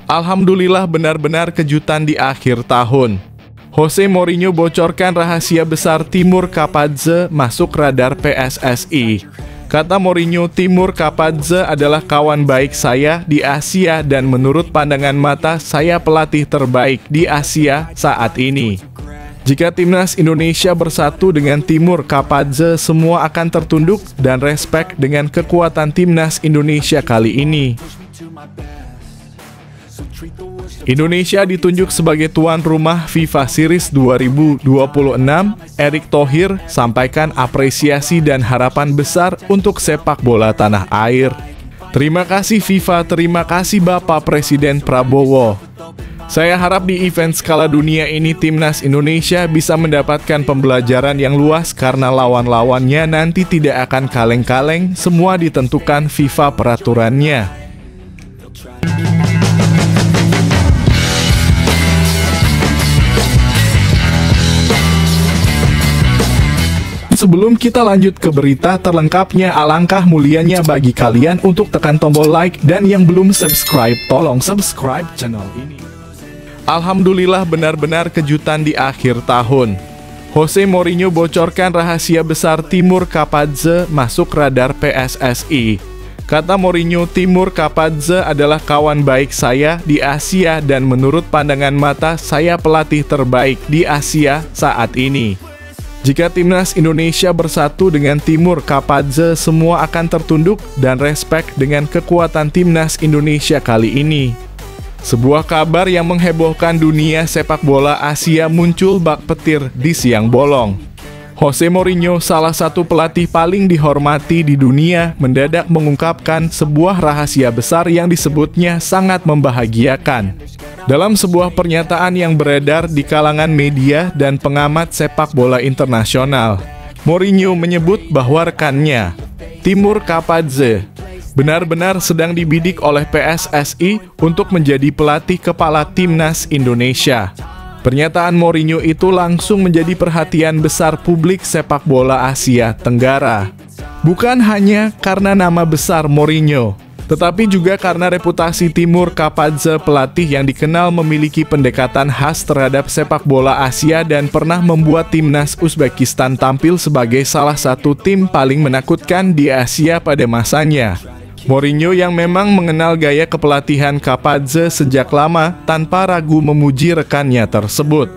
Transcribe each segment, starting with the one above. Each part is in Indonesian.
Alhamdulillah benar-benar kejutan di akhir tahun. Jose Mourinho bocorkan rahasia besar Timur Kapadze masuk radar PSSI. Kata Mourinho, Timur Kapadze adalah kawan baik saya di Asia dan menurut pandangan mata saya pelatih terbaik di Asia saat ini. Jika timnas Indonesia bersatu dengan Timur Kapadze, semua akan tertunduk dan respek dengan kekuatan timnas Indonesia kali ini. Indonesia ditunjuk sebagai tuan rumah FIFA Series 2026. Erick Thohir sampaikan apresiasi dan harapan besar untuk sepak bola tanah air. Terima kasih FIFA, terima kasih Bapak Presiden Prabowo. Saya harap di event skala dunia ini timnas Indonesia bisa mendapatkan pembelajaran yang luas karena lawan-lawannya nanti tidak akan kaleng-kaleng, semua ditentukan FIFA peraturannya. Sebelum kita lanjut ke berita terlengkapnya, alangkah mulianya bagi kalian untuk tekan tombol like dan yang belum subscribe, tolong subscribe channel ini. Alhamdulillah benar-benar kejutan di akhir tahun. Jose Mourinho bocorkan rahasia besar Timur Kapadze masuk radar PSSI. Kata Mourinho, Timur Kapadze adalah kawan baik saya di Asia dan menurut pandangan mata saya pelatih terbaik di Asia saat ini. Jika timnas Indonesia bersatu dengan Timur Kapadze, semua akan tertunduk dan respek dengan kekuatan timnas Indonesia kali ini. Sebuah kabar yang menghebohkan dunia sepak bola Asia muncul bak petir di siang bolong. Jose Mourinho, salah satu pelatih paling dihormati di dunia, mendadak mengungkapkan sebuah rahasia besar yang disebutnya sangat membahagiakan. Dalam sebuah pernyataan yang beredar di kalangan media dan pengamat sepak bola internasional, Mourinho menyebut bahwa rekannya, Timur Kapadze, benar-benar sedang dibidik oleh PSSI untuk menjadi pelatih kepala timnas Indonesia. Pernyataan Mourinho itu langsung menjadi perhatian besar publik sepak bola Asia Tenggara. Bukan hanya karena nama besar Mourinho, tetapi juga karena reputasi Timur Kapadze, pelatih yang dikenal memiliki pendekatan khas terhadap sepak bola Asia dan pernah membuat timnas Uzbekistan tampil sebagai salah satu tim paling menakutkan di Asia pada masanya. Mourinho yang memang mengenal gaya kepelatihan Kapadze sejak lama tanpa ragu memuji rekannya tersebut.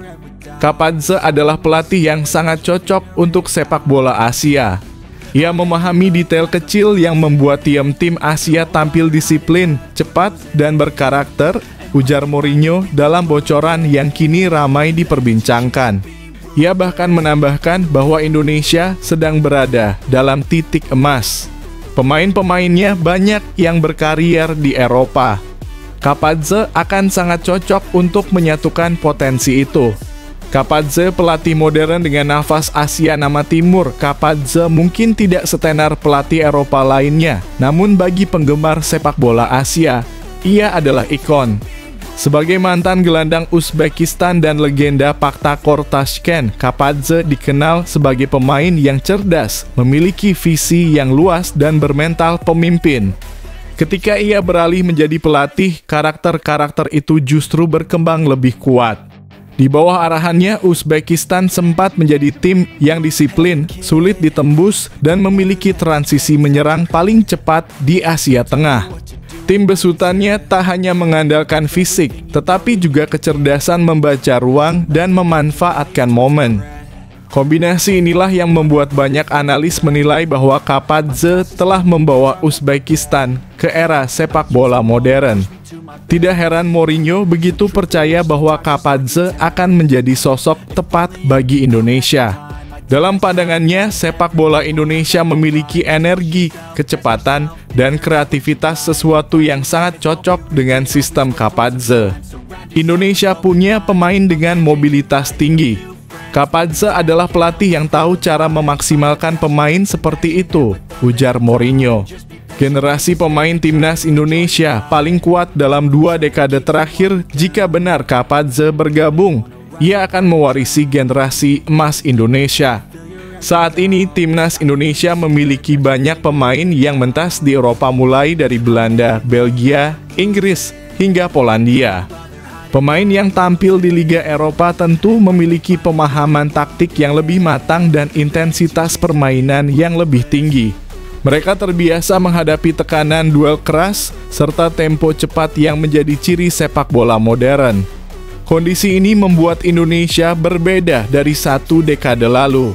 Kapadze adalah pelatih yang sangat cocok untuk sepak bola Asia. Ia memahami detail kecil yang membuat tim Asia tampil disiplin, cepat, dan berkarakter, ujar Mourinho dalam bocoran yang kini ramai diperbincangkan. Ia bahkan menambahkan bahwa Indonesia sedang berada dalam titik emas. Pemain-pemainnya banyak yang berkarier di Eropa. Kapadze akan sangat cocok untuk menyatukan potensi itu. Kapadze pelatih modern dengan nafas Asia nama Timur Kapadze mungkin tidak setenar pelatih Eropa lainnya, namun bagi penggemar sepak bola Asia, ia adalah ikon. Sebagai mantan gelandang Uzbekistan dan legenda Pakhtakor Tashkent, Kapadze dikenal sebagai pemain yang cerdas, memiliki visi yang luas dan bermental pemimpin. Ketika ia beralih menjadi pelatih, karakter-karakter itu justru berkembang lebih kuat. Di bawah arahannya, Uzbekistan sempat menjadi tim yang disiplin, sulit ditembus, dan memiliki transisi menyerang paling cepat di Asia Tengah. Tim besutannya tak hanya mengandalkan fisik, tetapi juga kecerdasan membaca ruang dan memanfaatkan momen. Kombinasi inilah yang membuat banyak analis menilai bahwa Kapadze telah membawa Uzbekistan ke era sepak bola modern. Tidak heran Mourinho begitu percaya bahwa Kapadze akan menjadi sosok tepat bagi Indonesia. Dalam pandangannya, sepak bola Indonesia memiliki energi, kecepatan, dan kreativitas, sesuatu yang sangat cocok dengan sistem Kapadze. Indonesia punya pemain dengan mobilitas tinggi. Kapadze adalah pelatih yang tahu cara memaksimalkan pemain seperti itu, ujar Mourinho. Generasi pemain timnas Indonesia paling kuat dalam 2 dekade terakhir. Jika benar Kapadze bergabung, ia akan mewarisi generasi emas Indonesia. Saat ini, timnas Indonesia memiliki banyak pemain yang mentas di Eropa mulai dari Belanda, Belgia, Inggris, hingga Polandia. Pemain yang tampil di Liga Eropa tentu memiliki pemahaman taktik yang lebih matang dan intensitas permainan yang lebih tinggi. Mereka terbiasa menghadapi tekanan duel keras serta tempo cepat yang menjadi ciri sepak bola modern. Kondisi ini membuat Indonesia berbeda dari 1 dekade lalu.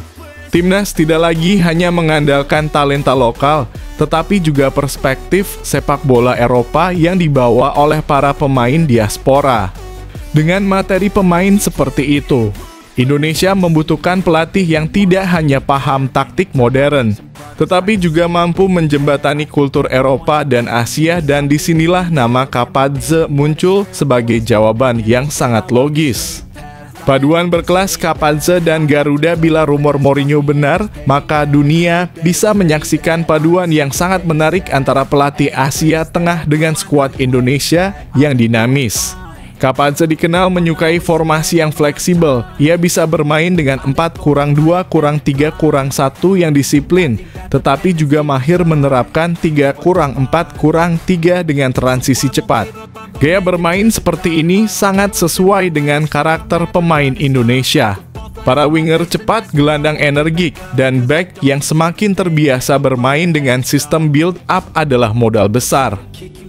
Timnas tidak lagi hanya mengandalkan talenta lokal, tetapi juga perspektif sepak bola Eropa yang dibawa oleh para pemain diaspora. Dengan materi pemain seperti itu, Indonesia membutuhkan pelatih yang tidak hanya paham taktik modern, tetapi juga mampu menjembatani kultur Eropa dan Asia, dan disinilah nama Kapadze muncul sebagai jawaban yang sangat logis. Paduan berkelas Kapadze dan Garuda. Bila rumor Mourinho benar, maka dunia bisa menyaksikan paduan yang sangat menarik antara pelatih Asia Tengah dengan skuad Indonesia yang dinamis. Kapadze dikenal menyukai formasi yang fleksibel. Ia bisa bermain dengan 4-2-3-1 yang disiplin, tetapi juga mahir menerapkan 3-4-3 dengan transisi cepat. Gaya bermain seperti ini sangat sesuai dengan karakter pemain Indonesia. Para winger cepat, gelandang energik, dan back yang semakin terbiasa bermain dengan sistem build-up adalah modal besar.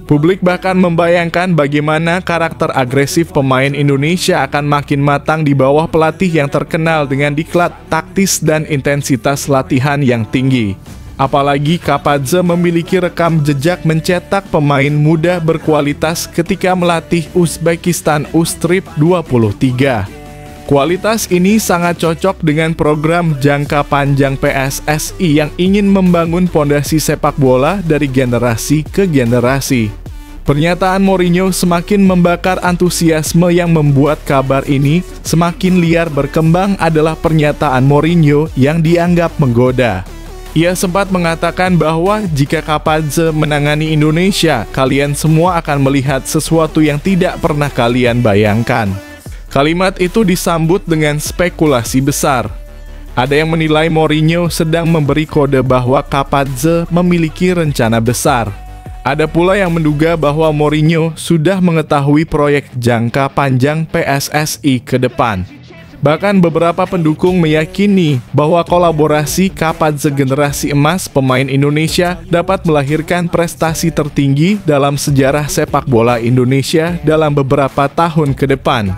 Publik bahkan membayangkan bagaimana karakter agresif pemain Indonesia akan makin matang di bawah pelatih yang terkenal dengan diklat taktis dan intensitas latihan yang tinggi. Apalagi Kapadze memiliki rekam jejak mencetak pemain muda berkualitas ketika melatih Uzbekistan U-Strip 23. Kualitas ini sangat cocok dengan program jangka panjang PSSI yang ingin membangun pondasi sepak bola dari generasi ke generasi. Pernyataan Mourinho semakin membakar antusiasme. Yang membuat kabar ini semakin liar berkembang adalah pernyataan Mourinho yang dianggap menggoda. Ia sempat mengatakan bahwa jika Kapadze menangani Indonesia, kalian semua akan melihat sesuatu yang tidak pernah kalian bayangkan. Kalimat itu disambut dengan spekulasi besar. Ada yang menilai Mourinho sedang memberi kode bahwa Kapadze memiliki rencana besar. Ada pula yang menduga bahwa Mourinho sudah mengetahui proyek jangka panjang PSSI ke depan. Bahkan beberapa pendukung meyakini bahwa kolaborasi Kapadze generasi emas pemain Indonesia dapat melahirkan prestasi tertinggi dalam sejarah sepak bola Indonesia dalam beberapa tahun ke depan.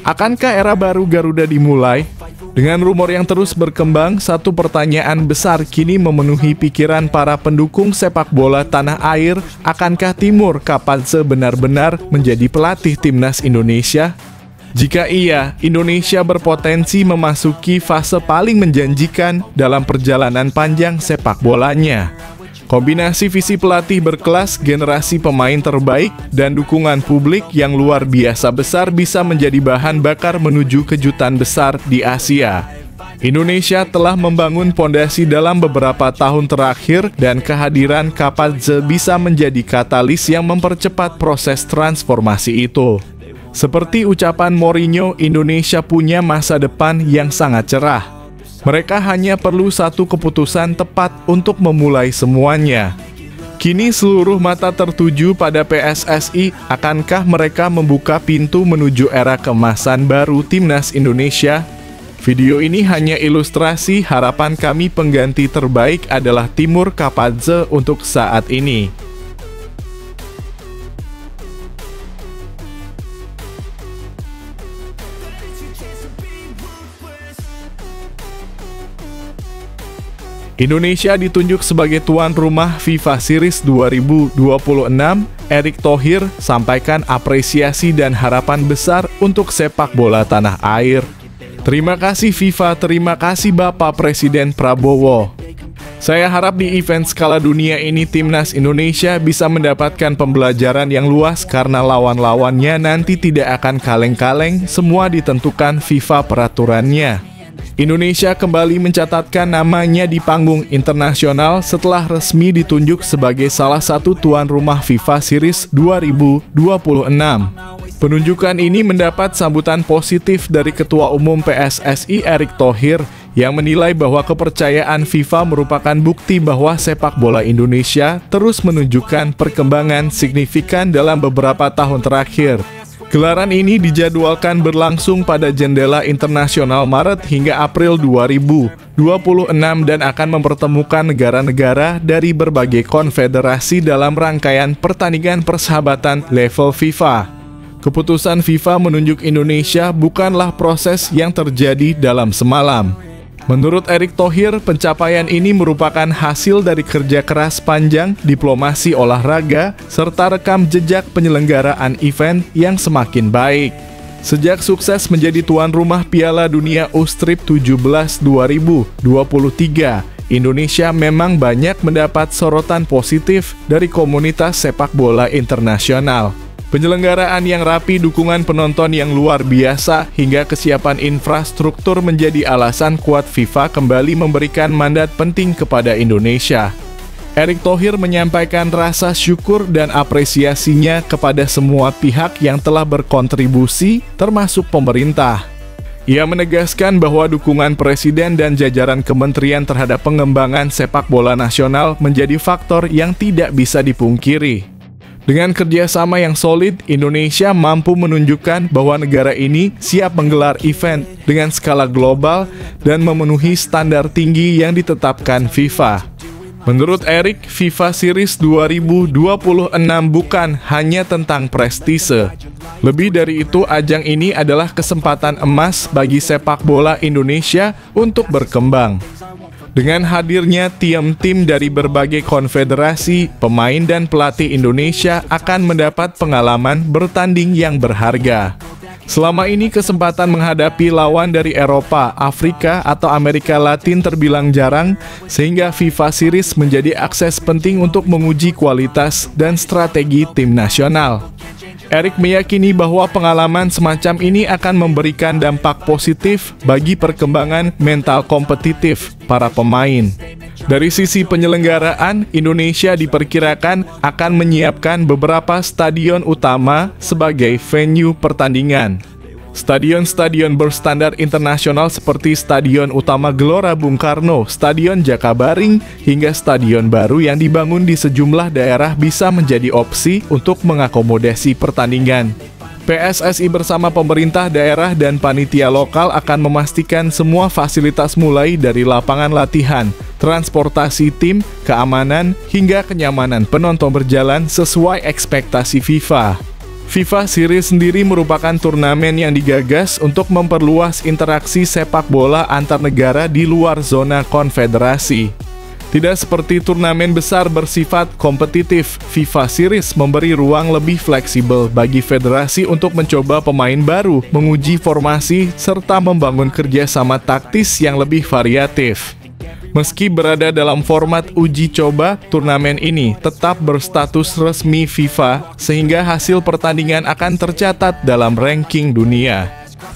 Akankah era baru Garuda dimulai? Dengan rumor yang terus berkembang, satu pertanyaan besar kini memenuhi pikiran para pendukung sepak bola tanah air. Akankah Timur Kapadze benar-benar menjadi pelatih timnas Indonesia? Jika iya, Indonesia berpotensi memasuki fase paling menjanjikan dalam perjalanan panjang sepak bolanya. Kombinasi visi pelatih berkelas, generasi pemain terbaik, dan dukungan publik yang luar biasa besar bisa menjadi bahan bakar menuju kejutan besar di Asia. Indonesia telah membangun pondasi dalam beberapa tahun terakhir, dan kehadiran Kapadze bisa menjadi katalis yang mempercepat proses transformasi itu. Seperti ucapan Mourinho, Indonesia punya masa depan yang sangat cerah. Mereka hanya perlu satu keputusan tepat untuk memulai semuanya. Kini seluruh mata tertuju pada PSSI. Akankah mereka membuka pintu menuju era keemasan baru timnas Indonesia? Video ini hanya ilustrasi. Harapan kami pengganti terbaik adalah Timur Kapadze untuk saat ini. Indonesia ditunjuk sebagai tuan rumah FIFA Series 2026. Erick Thohir sampaikan apresiasi dan harapan besar untuk sepak bola tanah air. Terima kasih FIFA, terima kasih Bapak Presiden Prabowo. Saya harap di event skala dunia ini timnas Indonesia bisa mendapatkan pembelajaran yang luas karena lawan-lawannya nanti tidak akan kaleng-kaleng, semua ditentukan FIFA peraturannya. Indonesia kembali mencatatkan namanya di panggung internasional setelah resmi ditunjuk sebagai salah satu tuan rumah FIFA Series 2026. Penunjukan ini mendapat sambutan positif dari Ketua Umum PSSI Erick Thohir yang menilai bahwa kepercayaan FIFA merupakan bukti bahwa sepak bola Indonesia terus menunjukkan perkembangan signifikan dalam beberapa tahun terakhir. Gelaran ini dijadwalkan berlangsung pada jendela internasional Maret hingga April 2026 dan akan mempertemukan negara-negara dari berbagai konfederasi dalam rangkaian pertandingan persahabatan level FIFA. Keputusan FIFA menunjuk Indonesia bukanlah proses yang terjadi dalam semalam. Menurut Erick Thohir, pencapaian ini merupakan hasil dari kerja keras panjang, diplomasi olahraga, serta rekam jejak penyelenggaraan event yang semakin baik. Sejak sukses menjadi tuan rumah Piala Dunia U-Strip 17 2023, Indonesia memang banyak mendapat sorotan positif dari komunitas sepak bola internasional. Penyelenggaraan yang rapi, dukungan penonton yang luar biasa, hingga kesiapan infrastruktur menjadi alasan kuat FIFA kembali memberikan mandat penting kepada Indonesia. Erick Thohir menyampaikan rasa syukur dan apresiasinya kepada semua pihak yang telah berkontribusi, termasuk pemerintah. Ia menegaskan bahwa dukungan Presiden dan jajaran kementerian terhadap pengembangan sepak bola nasional menjadi faktor yang tidak bisa dipungkiri. Dengan kerjasama yang solid, Indonesia mampu menunjukkan bahwa negara ini siap menggelar event dengan skala global dan memenuhi standar tinggi yang ditetapkan FIFA. Menurut Erick, FIFA Series 2026 bukan hanya tentang prestise. Lebih dari itu, ajang ini adalah kesempatan emas bagi sepak bola Indonesia untuk berkembang. Dengan hadirnya tim-tim dari berbagai konfederasi, pemain dan pelatih Indonesia akan mendapat pengalaman bertanding yang berharga. Selama ini kesempatan menghadapi lawan dari Eropa, Afrika, atau Amerika Latin terbilang jarang, sehingga FIFA Series menjadi akses penting untuk menguji kualitas dan strategi tim nasional. Erick meyakini bahwa pengalaman semacam ini akan memberikan dampak positif bagi perkembangan mental kompetitif para pemain. Dari sisi penyelenggaraan, Indonesia diperkirakan akan menyiapkan beberapa stadion utama sebagai venue pertandingan. Stadion-stadion berstandar internasional seperti Stadion Utama Gelora Bung Karno, Stadion Jakabaring, hingga stadion baru yang dibangun di sejumlah daerah bisa menjadi opsi untuk mengakomodasi pertandingan. PSSI bersama pemerintah daerah dan panitia lokal akan memastikan semua fasilitas mulai dari lapangan latihan, transportasi tim, keamanan, hingga kenyamanan penonton berjalan sesuai ekspektasi FIFA. FIFA Series sendiri merupakan turnamen yang digagas untuk memperluas interaksi sepak bola antar negara di luar zona konfederasi. Tidak seperti turnamen besar bersifat kompetitif, FIFA Series memberi ruang lebih fleksibel bagi federasi untuk mencoba pemain baru, menguji formasi, serta membangun kerjasama taktis yang lebih variatif. Meski berada dalam format uji coba, turnamen ini tetap berstatus resmi FIFA, sehingga hasil pertandingan akan tercatat dalam ranking dunia.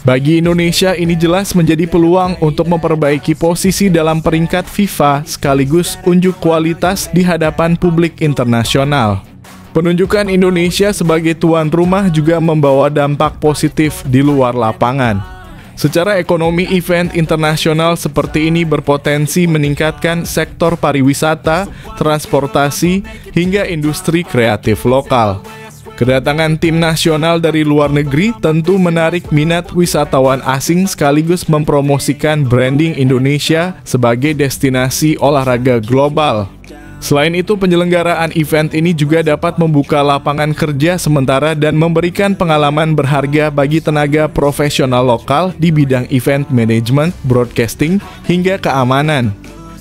Bagi Indonesia, ini jelas menjadi peluang untuk memperbaiki posisi dalam peringkat FIFA, sekaligus unjuk kualitas di hadapan publik internasional. Penunjukan Indonesia sebagai tuan rumah juga membawa dampak positif di luar lapangan. Secara ekonomi, event internasional seperti ini berpotensi meningkatkan sektor pariwisata, transportasi, hingga industri kreatif lokal. Kedatangan tim nasional dari luar negeri tentu menarik minat wisatawan asing sekaligus mempromosikan branding Indonesia sebagai destinasi olahraga global. Selain itu, penyelenggaraan event ini juga dapat membuka lapangan kerja sementara dan memberikan pengalaman berharga bagi tenaga profesional lokal di bidang event management, broadcasting, hingga keamanan.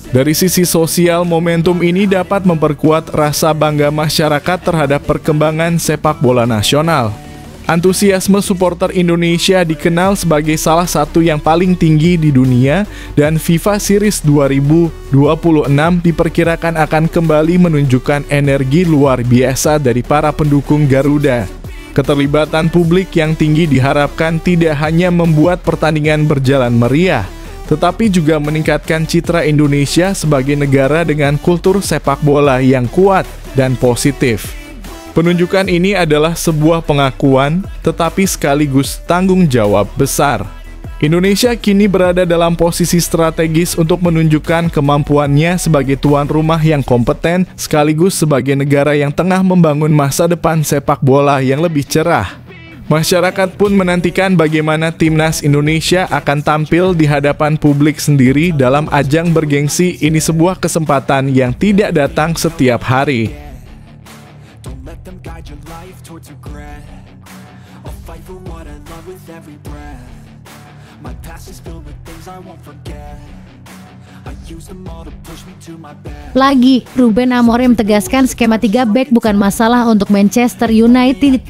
Dari sisi sosial, momentum ini dapat memperkuat rasa bangga masyarakat terhadap perkembangan sepak bola nasional. Antusiasme supporter Indonesia dikenal sebagai salah satu yang paling tinggi di dunia, dan FIFA Series 2026 diperkirakan akan kembali menunjukkan energi luar biasa dari para pendukung Garuda. Keterlibatan publik yang tinggi diharapkan tidak hanya membuat pertandingan berjalan meriah, tetapi juga meningkatkan citra Indonesia sebagai negara dengan kultur sepak bola yang kuat dan positif. Penunjukan ini adalah sebuah pengakuan, tetapi sekaligus tanggung jawab besar. Indonesia kini berada dalam posisi strategis untuk menunjukkan kemampuannya sebagai tuan rumah yang kompeten sekaligus sebagai negara yang tengah membangun masa depan sepak bola yang lebih cerah. Masyarakat pun menantikan bagaimana timnas Indonesia akan tampil di hadapan publik sendiri dalam ajang bergengsi ini, sebuah kesempatan yang tidak datang setiap hari. Lagi, Ruben Amorim tegaskan skema 3 back bukan masalah untuk Manchester United.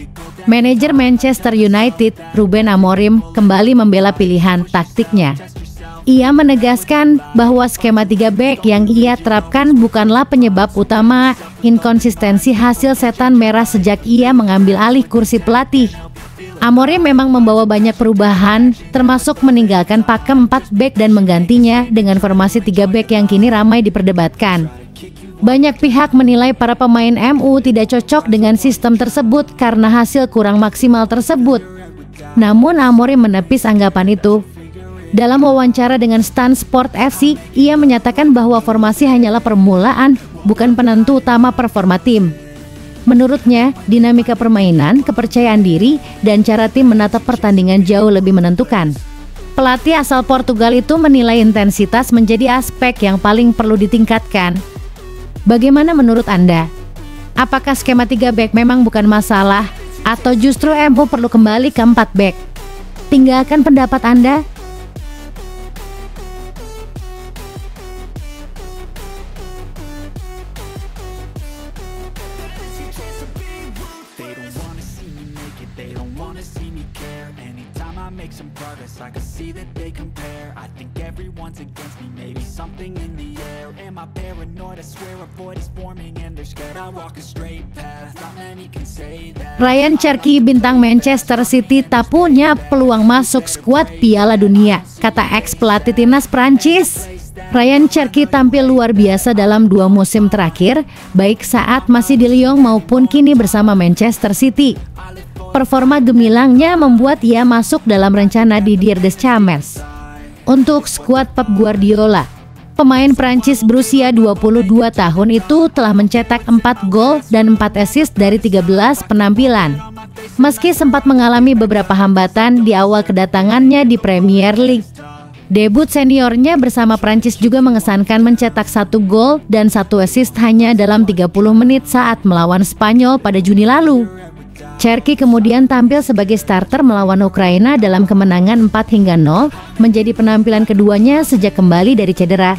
Manajer Manchester United, Ruben Amorim, kembali membela pilihan taktiknya. Ia menegaskan bahwa skema 3 back yang ia terapkan bukanlah penyebab utama inkonsistensi hasil setan merah sejak ia mengambil alih kursi pelatih. Amorim memang membawa banyak perubahan, termasuk meninggalkan pakem 4 back dan menggantinya dengan formasi 3 back yang kini ramai diperdebatkan. Banyak pihak menilai para pemain MU tidak cocok dengan sistem tersebut karena hasil kurang maksimal tersebut. Namun Amorim menepis anggapan itu. Dalam wawancara dengan Stan Sport FC, ia menyatakan bahwa formasi hanyalah permulaan, bukan penentu utama performa tim. Menurutnya, dinamika permainan, kepercayaan diri, dan cara tim menatap pertandingan jauh lebih menentukan. Pelatih asal Portugal itu menilai intensitas menjadi aspek yang paling perlu ditingkatkan. Bagaimana menurut Anda? Apakah skema 3 back memang bukan masalah, atau justru MU perlu kembali ke 4 back? Tinggalkan pendapat Anda. Make some progress, I can see that they compare. I think everyone's against me, maybe something in the air. Am I paranoid? I swear a void is forming and they're scared I walk a straight path. Not many can say that. Ryan Cherky, bintang Manchester City, tak punya peluang masuk skuad Piala Dunia, kata ex pelatih timnas Prancis. Ryan Cherky tampil luar biasa dalam 2 musim terakhir, baik saat masih di Lyon maupun kini bersama Manchester City. Performa gemilangnya membuat ia masuk dalam rencana Didier Deschamps untuk skuad Pep Guardiola. Pemain Prancis berusia 22 tahun itu telah mencetak 4 gol dan 4 assist dari 13 penampilan. Meski sempat mengalami beberapa hambatan di awal kedatangannya di Premier League, debut seniornya bersama Prancis juga mengesankan, mencetak 1 gol dan 1 assist hanya dalam 30 menit saat melawan Spanyol pada Juni lalu. Cherky kemudian tampil sebagai starter melawan Ukraina dalam kemenangan 4-0, menjadi penampilan keduanya sejak kembali dari cedera.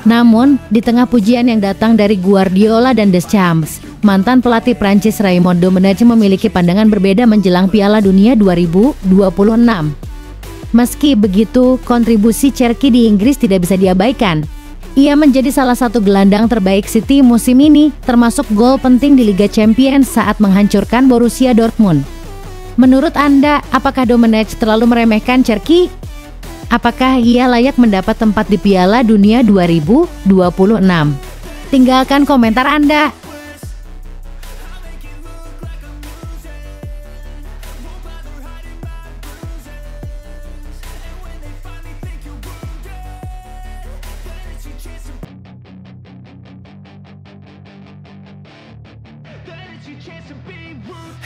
Namun, di tengah pujian yang datang dari Guardiola dan Deschamps, mantan pelatih Prancis Raymond Domenech memiliki pandangan berbeda menjelang Piala Dunia 2026. Meski begitu, kontribusi Cherky di Inggris tidak bisa diabaikan. Ia menjadi salah satu gelandang terbaik City musim ini, termasuk gol penting di Liga Champions saat menghancurkan Borussia Dortmund. Menurut Anda, apakah Domenech terlalu meremehkan Cherky? Apakah ia layak mendapat tempat di Piala Dunia 2026? Tinggalkan komentar Anda.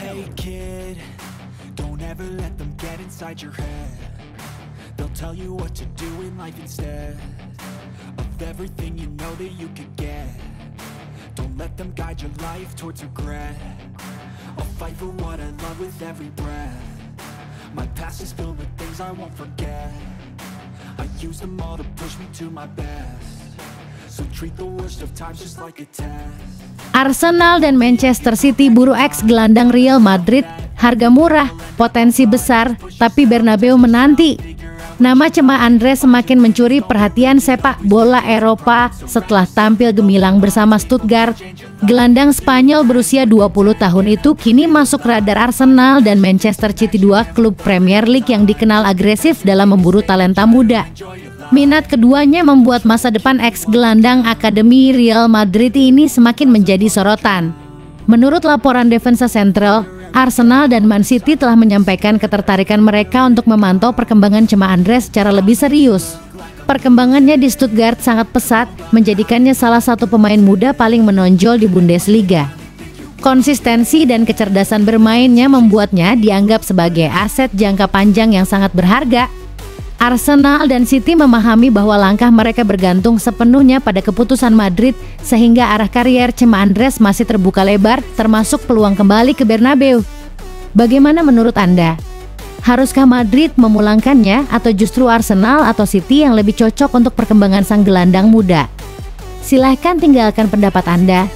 Hey kid, don't ever let them get inside your head. They'll tell you what to do in life instead of everything you know that you could get. Don't let them guide your life towards regret. I'll fight for what I love with every breath. My past is filled with things I won't forget. I use them all to push me to my best. So treat the worst of times just like a test. Arsenal dan Manchester City buru ex gelandang Real Madrid, harga murah, potensi besar, tapi Bernabeu menanti. Nama Cema Andres semakin mencuri perhatian sepak bola Eropa setelah tampil gemilang bersama Stuttgart. Gelandang Spanyol berusia 20 tahun itu kini masuk radar Arsenal dan Manchester City, 2 klub Premier League yang dikenal agresif dalam memburu talenta muda. Minat keduanya membuat masa depan ex-gelandang Akademi Real Madrid ini semakin menjadi sorotan. Menurut laporan Defensa Central, Arsenal dan Man City telah menyampaikan ketertarikan mereka untuk memantau perkembangan Cema Andres secara lebih serius. Perkembangannya di Stuttgart sangat pesat, menjadikannya salah satu pemain muda paling menonjol di Bundesliga. Konsistensi dan kecerdasan bermainnya membuatnya dianggap sebagai aset jangka panjang yang sangat berharga. Arsenal dan City memahami bahwa langkah mereka bergantung sepenuhnya pada keputusan Madrid, sehingga arah karier Cema Andres masih terbuka lebar, termasuk peluang kembali ke Bernabeu. Bagaimana menurut Anda? Haruskah Madrid memulangkannya atau justru Arsenal atau City yang lebih cocok untuk perkembangan sang gelandang muda? Silahkan tinggalkan pendapat Anda.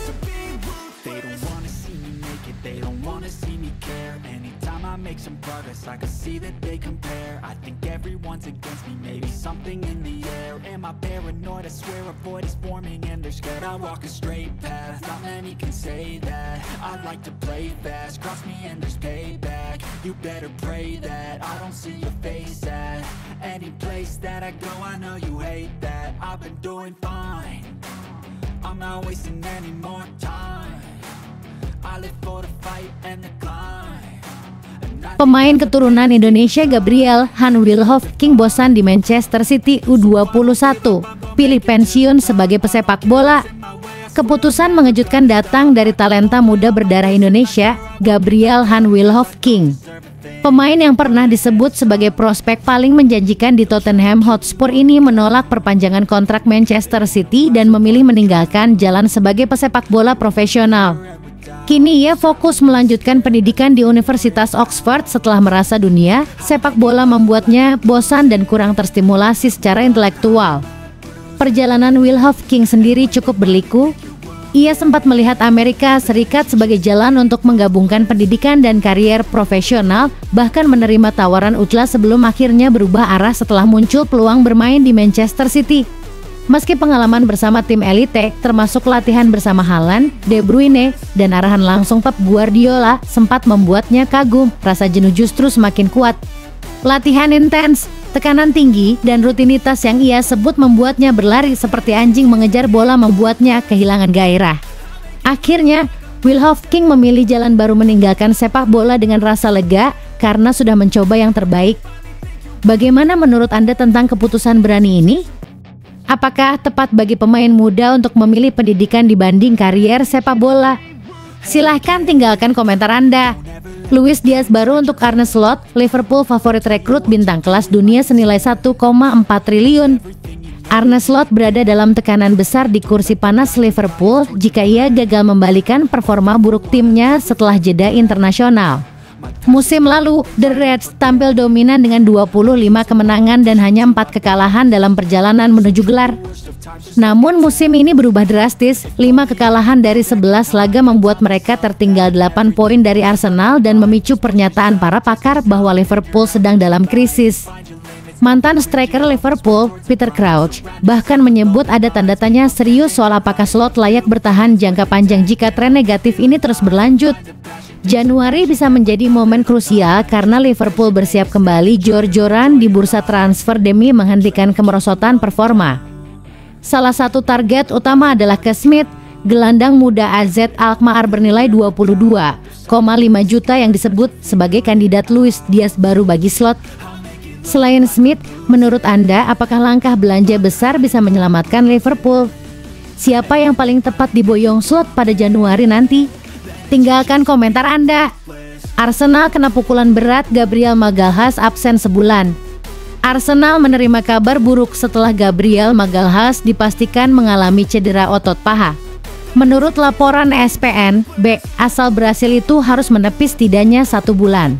Everyone's against me, maybe something in the air. Am I paranoid? I swear a void is forming and they're scared. I walk a straight path, not many can say that. I like to play fast, cross me and there's payback. You better pray that I don't see your face at any place that I go. I know you hate that. I've been doing fine, I'm not wasting any more time. I live for the fight and the climb. Pemain keturunan Indonesia Gabriel Hanwilhoff-King bosan di Manchester City U21, pilih pensiun sebagai pesepak bola. Keputusan mengejutkan datang dari talenta muda berdarah Indonesia, Gabriel Hanwilhoff-King. Pemain yang pernah disebut sebagai prospek paling menjanjikan di Tottenham Hotspur ini menolak perpanjangan kontrak Manchester City dan memilih meninggalkan jalan sebagai pesepak bola profesional. Kini ia fokus melanjutkan pendidikan di Universitas Oxford setelah merasa dunia sepak bola membuatnya bosan dan kurang terstimulasi secara intelektual. Perjalanan Wilhoff-King sendiri cukup berliku. Ia sempat melihat Amerika Serikat sebagai jalan untuk menggabungkan pendidikan dan karier profesional, bahkan menerima tawaran UCLA sebelum akhirnya berubah arah setelah muncul peluang bermain di Manchester City. Meski pengalaman bersama tim elite, termasuk latihan bersama Haaland, De Bruyne, dan arahan langsung Pep Guardiola sempat membuatnya kagum, rasa jenuh justru semakin kuat. Latihan intens, tekanan tinggi, dan rutinitas yang ia sebut membuatnya berlari seperti anjing mengejar bola membuatnya kehilangan gairah. Akhirnya, Wilhoff-King memilih jalan baru meninggalkan sepak bola dengan rasa lega karena sudah mencoba yang terbaik. Bagaimana menurut Anda tentang keputusan berani ini? Apakah tepat bagi pemain muda untuk memilih pendidikan dibanding karier sepak bola? Silahkan tinggalkan komentar Anda. Luis Diaz baru untuk Arne Slot, Liverpool favorit rekrut bintang kelas dunia senilai 1,4 triliun. Arne Slot berada dalam tekanan besar di kursi panas Liverpool jika ia gagal membalikan performa buruk timnya setelah jeda internasional. Musim lalu, The Reds tampil dominan dengan 25 kemenangan dan hanya 4 kekalahan dalam perjalanan menuju gelar. Namun musim ini berubah drastis, 5 kekalahan dari 11 laga membuat mereka tertinggal 8 poin dari Arsenal dan memicu pernyataan para pakar bahwa Liverpool sedang dalam krisis. Mantan striker Liverpool, Peter Crouch, bahkan menyebut ada tanda tanya serius soal apakah Slot layak bertahan jangka panjang jika tren negatif ini terus berlanjut. Januari bisa menjadi momen krusial karena Liverpool bersiap kembali jor-joran di bursa transfer demi menghentikan kemerosotan performa. Salah satu target utama adalah ke Smith, gelandang muda AZ Alkmaar bernilai 22,5 juta yang disebut sebagai kandidat Luis Diaz baru bagi Slot. Selain Smith, menurut Anda apakah langkah belanja besar bisa menyelamatkan Liverpool? Siapa yang paling tepat diboyong Slot pada Januari nanti? Tinggalkan komentar Anda. Arsenal kena pukulan berat, Gabriel Magalhaes absen sebulan. Arsenal menerima kabar buruk setelah Gabriel Magalhaes dipastikan mengalami cedera otot paha. Menurut laporan ESPN, bek asal Brasil itu harus menepis setidaknya 1 bulan.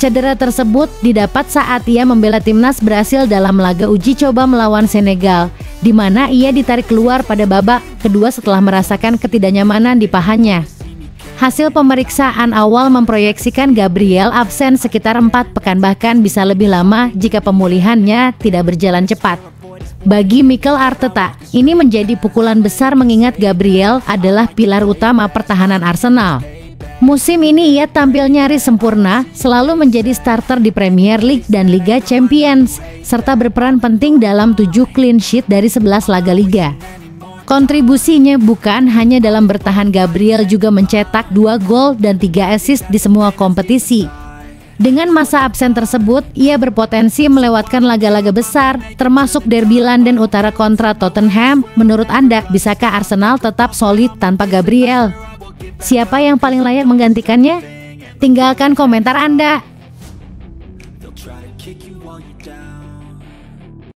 Cedera tersebut didapat saat ia membela timnas Brasil dalam laga uji coba melawan Senegal, di mana ia ditarik keluar pada babak kedua setelah merasakan ketidaknyamanan di pahanya. Hasil pemeriksaan awal memproyeksikan Gabriel absen sekitar 4 pekan, bahkan bisa lebih lama jika pemulihannya tidak berjalan cepat. Bagi Mikel Arteta, ini menjadi pukulan besar mengingat Gabriel adalah pilar utama pertahanan Arsenal. Musim ini ia tampil nyaris sempurna, selalu menjadi starter di Premier League dan Liga Champions, serta berperan penting dalam 7 clean sheet dari 11 laga liga. Kontribusinya bukan hanya dalam bertahan, Gabriel juga mencetak 2 gol dan 3 assist di semua kompetisi. Dengan masa absen tersebut, ia berpotensi melewatkan laga-laga besar, termasuk derby London Utara kontra Tottenham. Menurut Anda, bisakah Arsenal tetap solid tanpa Gabriel? Siapa yang paling layak menggantikannya? Tinggalkan komentar Anda. They'll try to kick you while you're down.